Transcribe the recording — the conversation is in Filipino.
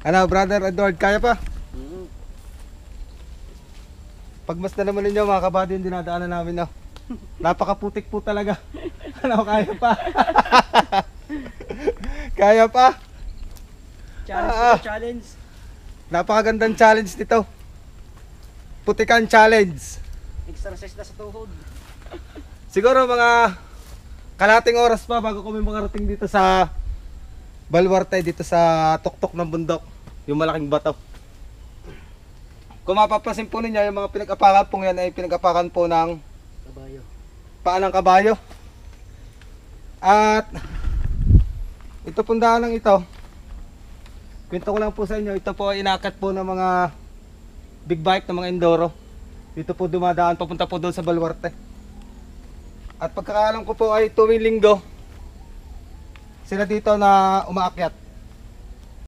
Ano, Brother Edward, kaya pa? Mm. Pagmasdan naman ninyo mga kabady yung dinadaanan namin, no? Napakaputik po talaga. Ano, kaya pa? Kaya pa? Challenge. Napakagandang challenge nito. Putikan challenge. Exercise na sa tuhod. Siguro mga kalating oras pa bago kami makarating dito sa Baluarte, dito sa tuktok ng bundok, yung malaking bato. Kung mapapansin po ninyo, yung mga pinag-apakan po yan ay pinag-apakan po ng Kabayo. paan ng kabayo. At ito pong daanan ito, kwento ko lang po sa inyo, ito po ay inakat po ng mga big bike, ng mga enduro. Dito po dumadaan, papunta po doon sa Baluarte. At pagkakaalam ko po ay tuwing linggo sila dito na umaakyat.